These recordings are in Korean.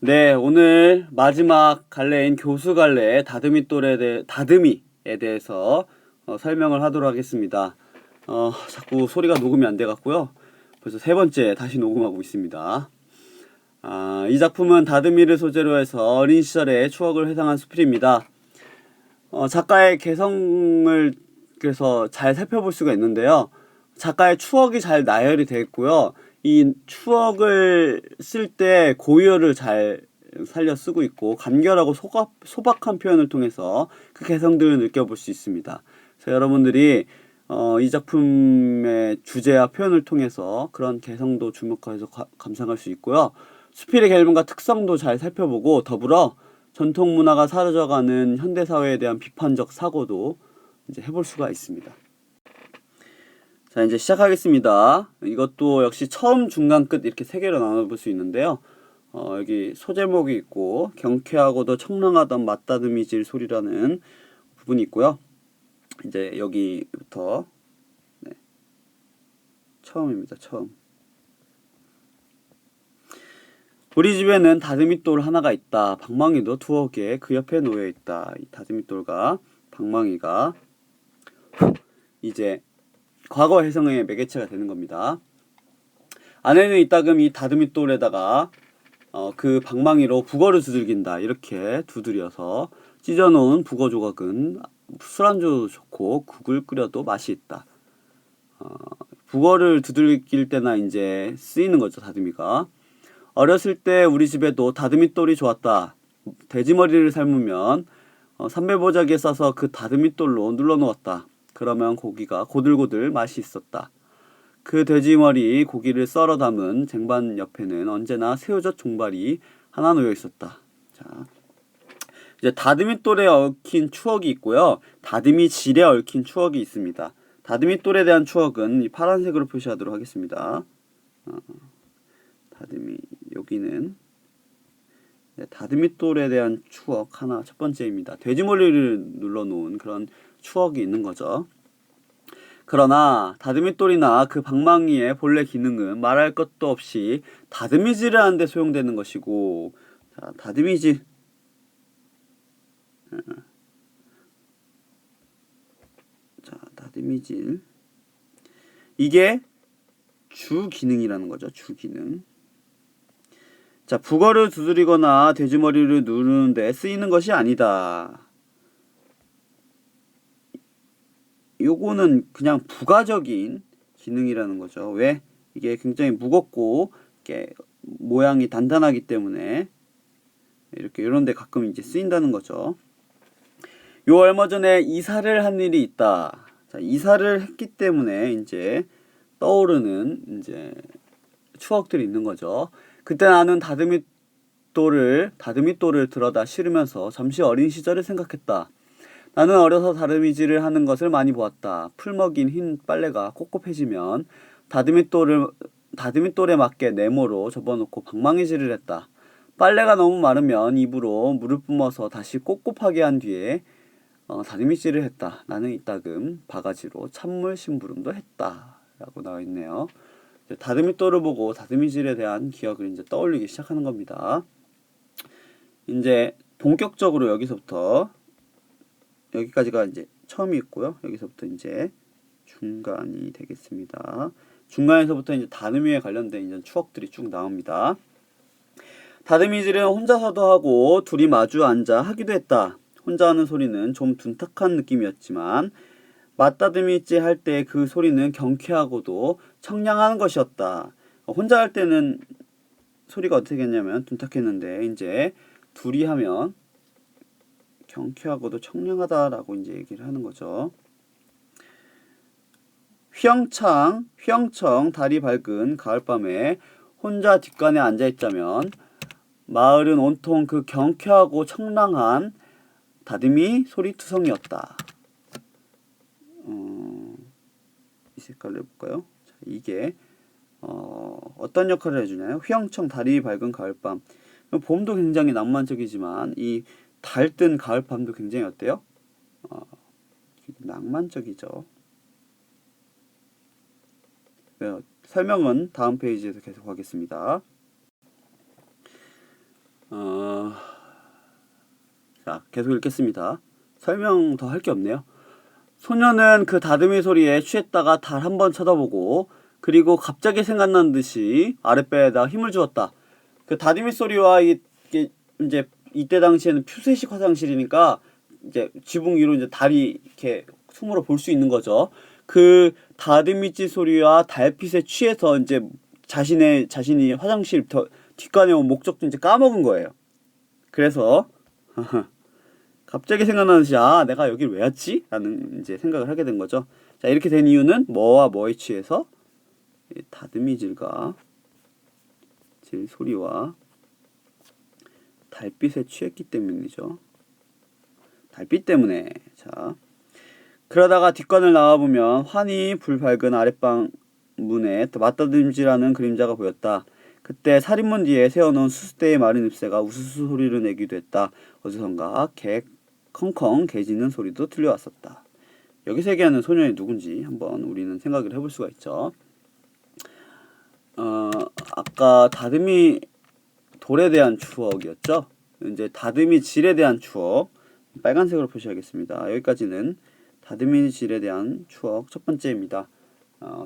네, 오늘 마지막 갈래인 교수 갈래 다듬이에 대해서 설명을 하도록 하겠습니다. 자꾸 소리가 녹음이 안 돼 갖고요. 벌써 세 번째 다시 녹음하고 있습니다. 이 작품은 다듬이를 소재로 해서 어린 시절의 추억을 회상한 수필입니다. 작가의 개성을 그래서 잘 살펴볼 수가 있는데요. 작가의 추억이 잘 나열이 되어 있고요. 이 추억을 쓸 때 고유어를 잘 살려 쓰고 있고 간결하고 소박한 표현을 통해서 그 개성들을 느껴볼 수 있습니다. 그래서 여러분들이 이 작품의 주제와 표현을 통해서 그런 개성도 주목해서 감상할 수 있고요. 수필의 결문과 특성도 잘 살펴보고 더불어 전통 문화가 사라져가는 현대사회에 대한 비판적 사고도 이제 해볼 수가 있습니다. 자, 이제 시작하겠습니다. 이것도 역시 처음, 중간, 끝 이렇게 세 개로 나눠볼 수 있는데요. 여기 소제목이 있고 경쾌하고도 청량하던 맞다듬이질 소리라는 부분이 있고요. 이제 여기부터 네, 처음입니다. 처음. 우리 집에는 다듬이돌 하나가 있다. 방망이도 두어 개 그 옆에 놓여 있다. 이 다듬이돌과 방망이가 이제 과거 해성의 매개체가 되는 겁니다. 아내는 이따금 이 다듬이돌에다가 그 방망이로 북어를 두들긴다. 이렇게 두드려서 찢어놓은 북어 조각은 술안주 좋고 국을 끓여도 맛이 있다. 북어를 두들길 때나 이제 쓰이는 거죠, 다듬이가. 어렸을 때 우리 집에도 다듬이돌이 좋았다. 돼지머리를 삶으면 삼배보자기에 싸서 그 다듬이돌로 눌러놓았다. 그러면 고기가 고들고들 맛이 있었다. 그 돼지머리 고기를 썰어 담은 쟁반 옆에는 언제나 새우젓 종발이 하나 놓여 있었다. 자, 이제 다듬이돌에 얽힌 추억이 있고요. 다듬이질에 얽힌 추억이 있습니다. 다듬이돌에 대한 추억은 이 파란색으로 표시하도록 하겠습니다. 다듬이 여기는 다듬이돌에 대한 추억 하나 첫 번째입니다. 돼지머리를 눌러놓은 그런 추억이 있는 거죠. 그러나 다듬이돌이나 그 방망이의 본래 기능은 말할 것도 없이 다듬이질을 하는 데 소용되는 것이고, 자, 다듬이질. 자, 다듬이질. 이게 주 기능이라는 거죠. 주 기능. 자, 북어를 두드리거나 돼지머리를 누르는데 쓰이는 것이 아니다. 요거는 그냥 부가적인 기능이라는 거죠. 왜? 이게 굉장히 무겁고 이렇게 모양이 단단하기 때문에 이렇게 이런 데 가끔 이제 쓰인다는 거죠. 요 얼마 전에 이사를 한 일이 있다. 자, 이사를 했기 때문에 이제 떠오르는 이제 추억들이 있는 거죠. 그때 나는 다듬이돌을 들어다 실으면서 잠시 어린 시절을 생각했다. 나는 어려서 다듬이질을 하는 것을 많이 보았다. 풀 먹인 흰 빨래가 꼿꼿해지면 다듬이돌에 맞게 네모로 접어놓고 방망이질을 했다. 빨래가 너무 마르면 입으로 물을 뿜어서 다시 꼿꼿하게 한 뒤에 다듬이질을 했다. 나는 이따금 바가지로 찬물 심부름도 했다. 라고 나와 있네요. 다듬이돌을 보고 다듬이질에 대한 기억을 이제 떠올리기 시작하는 겁니다. 이제 본격적으로 여기서부터 여기까지가 이제 처음이 있고요. 여기서부터 이제 중간이 되겠습니다. 중간에서부터 이제 다듬이에 관련된 이제 추억들이 쭉 나옵니다. 다듬이질은 혼자서도 하고 둘이 마주 앉아 하기도 했다. 혼자 하는 소리는 좀 둔탁한 느낌이었지만 맞다듬이질 할 때 그 소리는 경쾌하고도 청량한 것이었다. 혼자 할 때는 소리가 어떻게 했냐면 둔탁했는데 이제 둘이 하면 경쾌하고도 청량하다라고 이제 얘기를 하는 거죠. 휘영청 달이 밝은 가을밤에 혼자 뒷간에 앉아있자면 마을은 온통 그 경쾌하고 청량한 다듬이 소리투성이었다. 이 색깔로 해볼까요? 자, 이게 어떤 역할을 해주냐요? 휘영청 달이 밝은 가을밤. 봄도 굉장히 낭만적이지만 이 달뜬 가을밤도 굉장히 어때요? 낭만적이죠. 설명은 다음 페이지에서 계속하겠습니다. 자, 계속 읽겠습니다. 설명 더 할 게 없네요. 소녀는 그 다듬이 소리에 취했다가 달 한 번 쳐다보고 그리고 갑자기 생각난 듯이 아랫배에다 힘을 주었다. 그 다듬이 소리와 이게 이제 이때 당시에는 퓨세식 화장실이니까 이제 지붕 위로 이제 달이 이렇게 숨으로 볼 수 있는 거죠. 그 다듬이질 소리와 달빛에 취해서 이제 자신이 화장실 뒷간에 온 목적도 이제 까먹은 거예요. 그래서 갑자기 생각나는 듯이 내가 여길 왜 왔지? 라는 이제 생각을 하게 된 거죠. 자, 이렇게 된 이유는 뭐와 뭐에 취해서 다듬이질과 질 소리와 달빛에 취했기 때문이죠. 달빛 때문에. 자, 그러다가 뒷관을 나와보면 환히 불 밝은 아랫방 문에 맞다듬질하는 그림자가 보였다. 그때 살인문 뒤에 세워놓은 수수대의 마른 잎새가 우수수 소리를 내기도 했다. 어디선가 컹컹 개짖는 소리도 들려왔었다. 여기서 얘기하는 소년이 누군지 한번 우리는 생각을 해볼 수가 있죠. 아까 다듬이 돌에 대한 추억이었죠. 이제 다듬이 질에 대한 추억 빨간색으로 표시하겠습니다. 여기까지는 다듬이 질에 대한 추억 첫 번째입니다.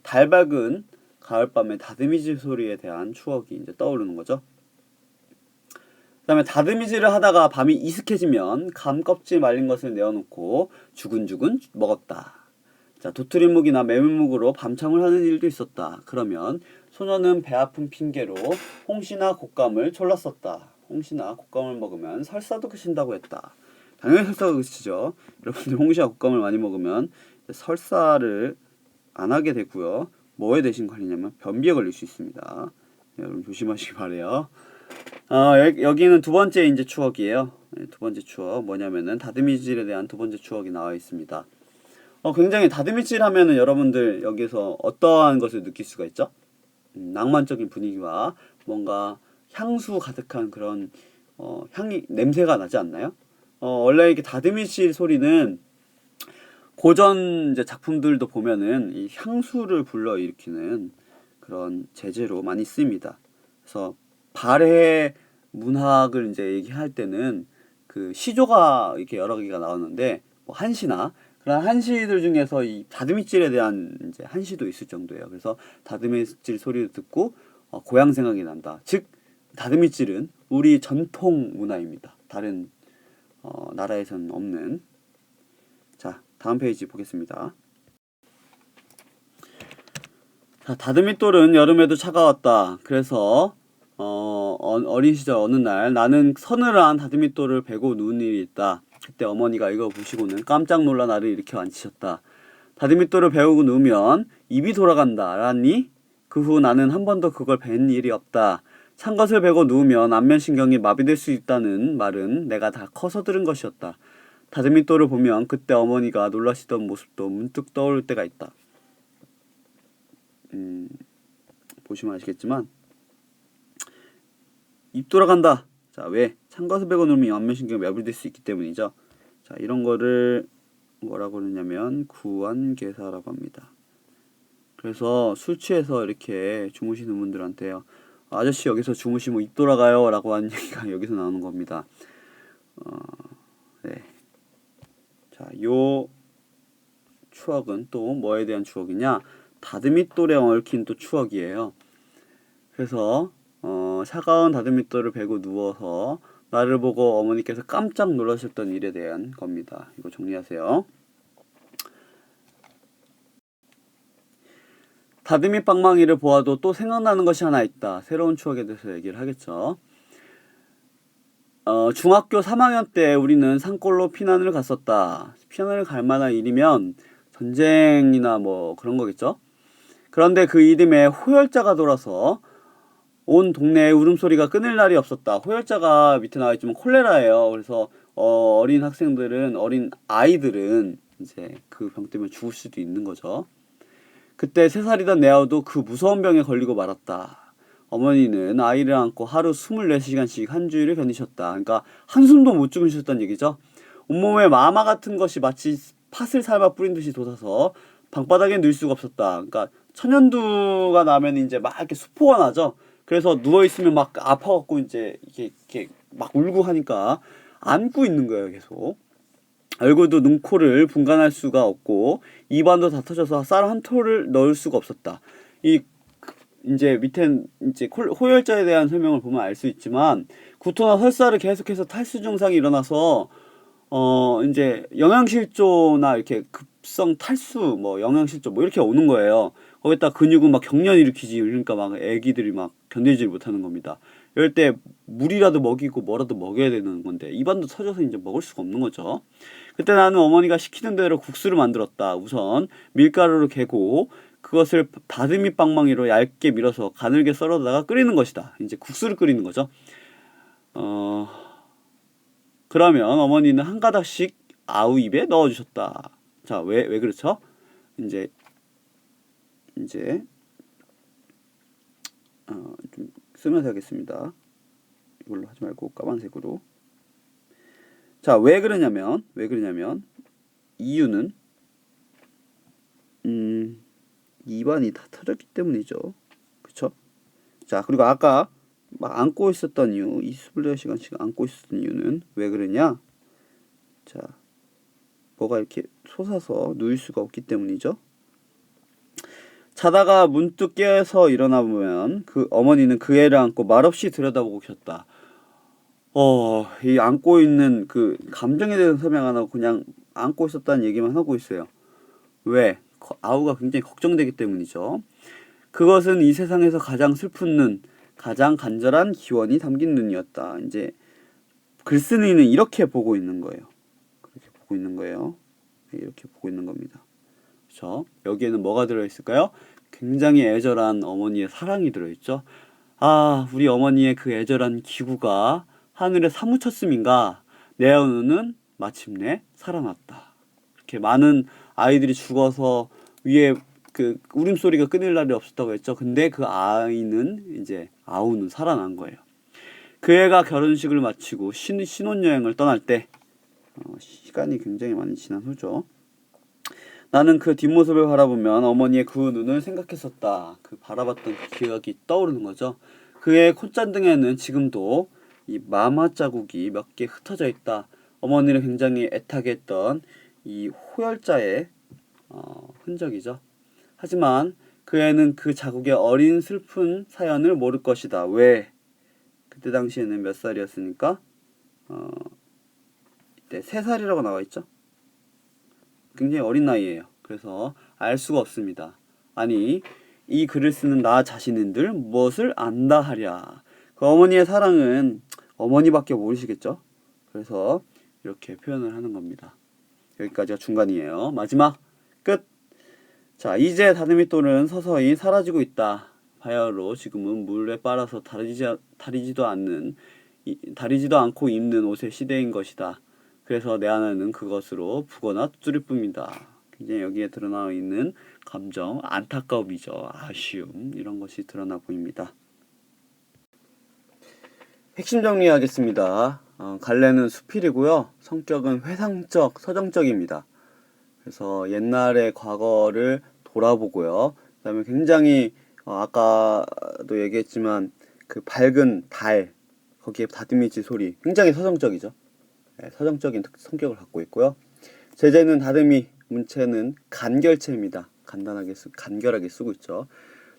달 밝은 가을밤의 다듬이질 소리에 대한 추억이 이제 떠오르는 거죠. 그 다음에 다듬이질을 하다가 밤이 이슥해지면 감 껍질 말린 것을 내어놓고 주근주근 먹었다. 자, 도토리묵이나 메밀묵으로 밤참을 하는 일도 있었다. 그러면 소녀는 배 아픈 핑계로 홍시나 곶감을 졸랐었다. 홍시나 곶감을 먹으면 설사도 그친다고 했다. 당연히 설사가 그치죠. 여러분들 홍시와 곶감을 많이 먹으면 설사를 안 하게 되고요. 뭐에 대신 걸리냐면 변비에 걸릴 수 있습니다. 여러분 조심하시기 바래요. 여기는 두 번째 이제 추억이에요. 두 번째 추억 뭐냐면은 다듬이질에 대한 두 번째 추억이 나와 있습니다. 굉장히 다듬이질 하면은 여러분들 여기서 어떠한 것을 느낄 수가 있죠? 낭만적인 분위기와 뭔가 향수 가득한 그런 냄새가 나지 않나요? 원래 이렇게 다듬이질 소리는 고전 이제 작품들도 보면은 이 향수를 불러일으키는 그런 재재로 많이 쓰입니다. 그래서 발해 문학을 이제 얘기할 때는 그 시조가 이렇게 여러 개가 나오는데 뭐 한시나 그런 한시들 중에서 이 다듬이질에 대한 이제 한시도 있을 정도예요. 그래서 다듬이질 소리를 듣고 고향 생각이 난다. 즉 다듬이질은 우리 전통 문화입니다. 다른 나라에서는 없는. 자, 다음 페이지 보겠습니다. 자, 다듬이돌은 여름에도 차가웠다. 그래서 어린 시절 어느 날 나는 서늘한 다듬이돌을 베고 누운 일이 있다. 그때 어머니가 이거 보시고는 깜짝 놀라 나를 일으켜 앉히셨다. 다듬이돌을 베고 누우면 입이 돌아간다. 라니? 그 후 나는 한 번도 그걸 벤 일이 없다. 찬 것을 베고 누우면 안면신경이 마비될 수 있다는 말은 내가 다 커서 들은 것이었다. 다듬이돌을 보면 그때 어머니가 놀라시던 모습도 문득 떠오를 때가 있다. 보시면 아시겠지만 입 돌아간다. 자, 왜? 찬 것을 베고 누우면 안면신경이 마비될 수 있기 때문이죠. 자, 이런 거를 뭐라고 그러냐면 구안개사라고 합니다. 그래서 술 취해서 이렇게 주무시는 분들한테요. 아저씨 여기서 주무시면 입 돌아가요 라고 하는 얘기가 여기서 나오는 겁니다. 네. 자, 요 추억은 또 뭐에 대한 추억이냐? 다듬이돌에 얽힌 또 추억이에요. 그래서 차가운 다듬이돌을 베고 누워서 나를 보고 어머니께서 깜짝 놀라셨던 일에 대한 겁니다. 이거 정리하세요. 다듬이 빵망이를 보아도 또 생각나는 것이 하나 있다. 새로운 추억에 대해서 얘기를 하겠죠. 중학교 3학년 때 우리는 산골로 피난을 갔었다. 피난을 갈 만한 일이면 전쟁이나 뭐 그런 거겠죠. 그런데 그 이듬해 호열자가 돌아서 온 동네에 울음소리가 끊을 날이 없었다. 호열자가 밑에 나와 있지만 콜레라예요. 그래서 어린 아이들은 이제 그 병 때문에 죽을 수도 있는 거죠. 그때 3살이던 내 아우도 그 무서운 병에 걸리고 말았다. 어머니는 아이를 안고 하루 24시간씩 한 주일을 견디셨다. 그러니까 한숨도 못 주무셨다는 얘기죠. 온몸에 마마 같은 것이 마치 팥을 삶아 뿌린 듯이 돋아서 방바닥에 누울 수가 없었다. 그러니까 천연두가 나면 이제 막 이렇게 수포가 나죠. 그래서 누워 있으면 막 아파갖고 이제 이렇게 막 울고 하니까 안고 있는 거예요, 계속. 얼굴도 눈, 코를 분간할 수가 없고 입안도 다 터져서 쌀 한 톨을 넣을 수가 없었다. 이 이제 밑엔 이제 호열자에 대한 설명을 보면 알 수 있지만 구토나 설사를 계속해서 탈수 증상이 일어나서 이제 영양실조나 이렇게 급성 탈수 뭐 영양실조 뭐 이렇게 오는 거예요. 거기다 근육은 막 경련 일으키지. 그러니까 막 애기들이 막 견디질 못하는 겁니다. 이럴 때 물이라도 먹이고 뭐라도 먹여야 되는 건데 입안도 터져서 이제 먹을 수가 없는 거죠. 그때 나는 어머니가 시키는 대로 국수를 만들었다. 우선 밀가루를 개고 그것을 다듬이 빵망이로 얇게 밀어서 가늘게 썰어다가 끓이는 것이다. 이제 국수를 끓이는 거죠. 그러면 어머니는 한 가닥씩 아우 입에 넣어주셨다. 자, 왜 그렇죠? 이제 좀 쓰면서 하겠습니다. 이걸로 하지 말고 까만색으로. 자, 왜 그러냐면 이유는 입안이 다 터졌기 때문이죠. 그쵸? 자, 그리고 아까 막 안고 있었던 이유, 24시간씩 안고 있었던 이유는 왜 그러냐? 자, 뭐가 이렇게 솟아서 누일 수가 없기 때문이죠. 자다가 문득 깨서 일어나 보면 그 어머니는 그 애를 안고 말없이 들여다보고 계셨다. 이 안고 있는 그 감정에 대해서 설명 안 하고 그냥 안고 있었다는 얘기만 하고 있어요. 왜? 아우가 굉장히 걱정되기 때문이죠. 그것은 이 세상에서 가장 슬픈 눈, 가장 간절한 기원이 담긴 눈이었다. 이제 글 쓰는 이는 이렇게 보고 있는 거예요. 그렇게 보고 있는 거예요. 이렇게 보고 있는 겁니다. 그렇죠? 여기에는 뭐가 들어있을까요? 굉장히 애절한 어머니의 사랑이 들어있죠. 아, 우리 어머니의 그 애절한 기구가 하늘에 사무쳤음인가? 내 어느는 마침내 살아났다. 이렇게 많은 아이들이 죽어서 위에 그 울음소리가 끊일 날이 없었다고 했죠. 근데 그 아이는 이제 아우는 살아난 거예요. 그 애가 결혼식을 마치고 신혼여행을 떠날 때 시간이 굉장히 많이 지난 후죠. 나는 그 뒷모습을 바라보면 어머니의 그 눈을 생각했었다. 그 바라봤던 그 기억이 떠오르는 거죠. 그의 콧잔등에는 지금도 이 마마 자국이 몇 개 흩어져 있다. 어머니를 굉장히 애타게 했던 이 호열자의 흔적이죠. 하지만 그 애는 그 자국의 어린 슬픈 사연을 모를 것이다. 왜? 그때 당시에는 몇 살이었으니까 이때 3살이라고 나와 있죠. 굉장히 어린 나이예요. 그래서 알 수가 없습니다. 아니, 이 글을 쓰는 나 자신은들 무엇을 안다 하랴. 그 어머니의 사랑은 어머니밖에 모르시겠죠. 그래서 이렇게 표현을 하는 겁니다. 여기까지가 중간이에요. 마지막 끝. 자, 이제 다듬이돌은 서서히 사라지고 있다. 바야흐로 지금은 물에 빨아서 다리지도 않고 입는 옷의 시대인 것이다. 그래서 내 안에는 그것으로 부거나 두드릴 뿐이다. 굉장히 여기에 드러나 있는 감정, 안타까움이죠. 아쉬움, 이런 것이 드러나 보입니다. 핵심 정리하겠습니다. 갈래는 수필이고요. 성격은 회상적, 서정적입니다. 그래서 옛날의 과거를 돌아보고요. 그다음에 굉장히 아까도 얘기했지만 그 밝은 달, 거기에 다듬이질 소리, 굉장히 서정적이죠. 네, 서정적인 성격을 갖고 있고요. 제재는 다듬이, 문체는 간결체입니다. 간결하게 쓰고 있죠.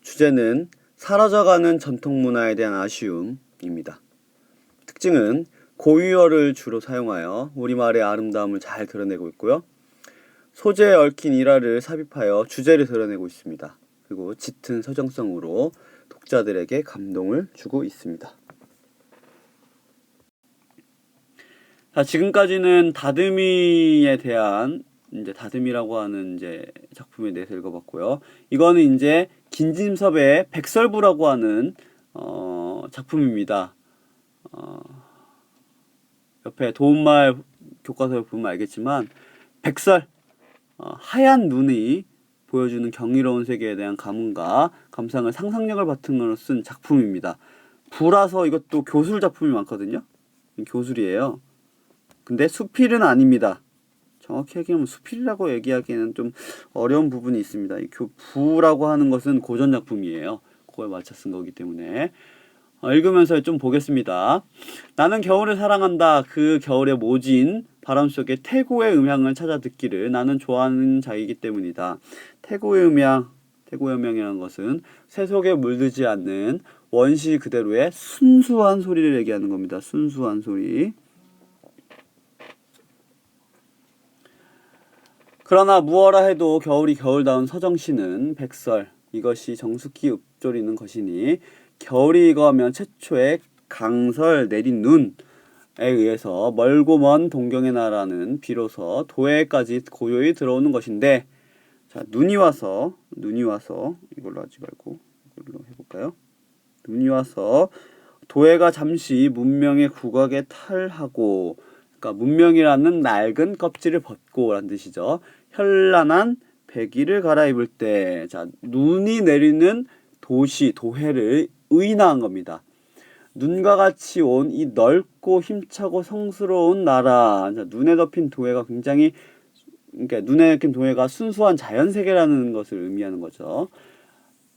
주제는 사라져가는 전통 문화에 대한 아쉬움입니다. 특징은 고유어를 주로 사용하여 우리말의 아름다움을 잘 드러내고 있고요. 소재에 얽힌 일화를 삽입하여 주제를 드러내고 있습니다. 그리고 짙은 서정성으로 독자들에게 감동을 주고 있습니다. 자, 지금까지는 다듬이에 대한 다듬이라고 하는 작품에 대해서 읽어봤고요. 이거는 김진섭의 백설부라고 하는 작품입니다. 옆에 도움말 교과서를 보면 알겠지만 백설, 하얀 눈이 보여주는 경이로운 세계에 대한 감흥과 감상을 상상력을 바탕으로 쓴 작품입니다. 부라서 이것도 교술 작품이 많거든요. 교술이에요. 근데 수필은 아닙니다. 정확히 얘기하면 수필이라고 얘기하기에는 좀 어려운 부분이 있습니다. 부라고 하는 것은 고전 작품이에요. 그걸 맞춰 쓴 거기 때문에 읽으면서 좀 보겠습니다. 나는 겨울을 사랑한다. 그 겨울의 모진 바람 속에 태고의 음향을 찾아 듣기를 나는 좋아하는 자이기 때문이다. 태고의 음향이라는 것은 세속에 물들지 않는 원시 그대로의 순수한 소리를 얘기하는 겁니다. 순수한 소리. 그러나 무어라 해도 겨울이 겨울다운 서정시는 백설 이것이 정숙히 읊조리는 것이니 겨울이 이거하면 최초의 강설 내린 눈에 의해서 멀고 먼 동경의 나라는 비로소 도해까지 고요히 들어오는 것인데 자 눈이 와서 이걸로 하지 말고 이걸로 해볼까요? 눈이 와서 도해가 잠시 문명의 국악에 탈하고 그러니까 문명이라는 낡은 껍질을 벗고 라는 뜻이죠. 현란한 배기를 갈아입을 때 자 눈이 내리는 도시 도해를 의인화한 겁니다. 눈과 같이 온 이 넓고 힘차고 성스러운 나라 자, 눈에 덮인 도해가 굉장히 그러니까 눈에 덮인 도해가 순수한 자연세계라는 것을 의미하는 거죠.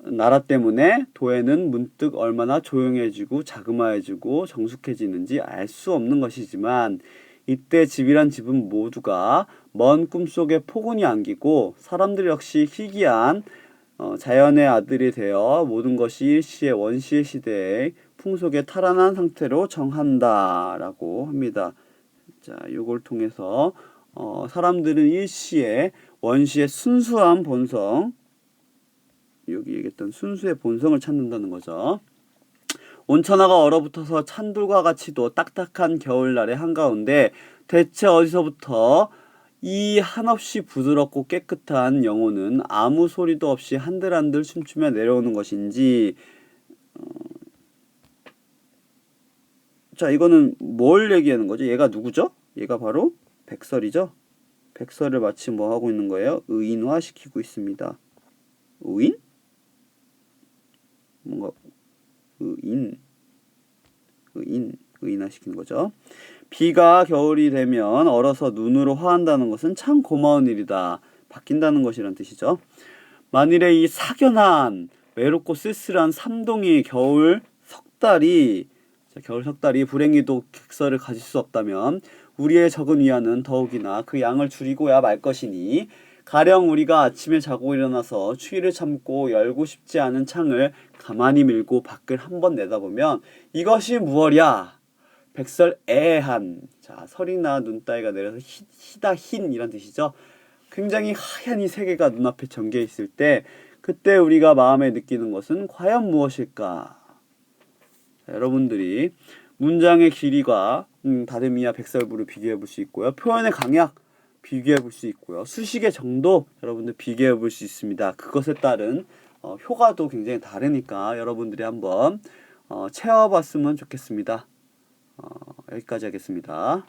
나라 때문에 도해는 문득 얼마나 조용해지고 자그마해지고 정숙해지는지 알 수 없는 것이지만 이때 집이란 집은 모두가 먼 꿈속에 포근히 안기고 사람들 역시 희귀한 자연의 아들이 되어 모든 것이 일시의 원시의 시대의 풍속에 탈환한 상태로 정한다라고 합니다. 자, 요걸 통해서 사람들은 일시의 원시의 순수한 본성 여기 얘기했던 순수의 본성을 찾는다는 거죠. 온천하가 얼어붙어서 찬돌과 같이도 딱딱한 겨울날의 한가운데 대체 어디서부터 이 한없이 부드럽고 깨끗한 영혼은 아무 소리도 없이 한들한들 춤추며 내려오는 것인지 자 이거는 뭘 얘기하는 거죠? 얘가 누구죠? 얘가 바로 백설이죠? 백설을 마치 뭐 하고 있는 거예요? 의인화시키고 있습니다. 의인? 뭔가 의인화시키는 거죠. 비가 겨울이 되면 얼어서 눈으로 화한다는 것은 참 고마운 일이다. 바뀐다는 것이란 뜻이죠. 만일에 이 사견한 외롭고 쓸쓸한 삼동이 겨울 석달이 불행히도 객설을 가질 수 없다면 우리의 적은 위안은 더욱이나 그 양을 줄이고야 말 것이니 가령 우리가 아침에 자고 일어나서 추위를 참고 열고 싶지 않은 창을 가만히 밀고 밖을 한번 내다보면 이것이 무엇이야? 백설애한 자 설이나 눈따위가 내려서 희다 흰 이란 뜻이죠. 굉장히 하얀 이 세계가 눈앞에 전개 있을 때 그때 우리가 마음에 느끼는 것은 과연 무엇일까? 자, 여러분들이 문장의 길이가 다듬이와 백설부를 비교해 볼 수 있고요. 표현의 강약 비교해 볼 수 있고요. 수식의 정도 여러분들 비교해 볼 수 있습니다. 그것에 따른 효과도 굉장히 다르니까 여러분들이 한번 채워봤으면 좋겠습니다. 여기까지 하겠습니다.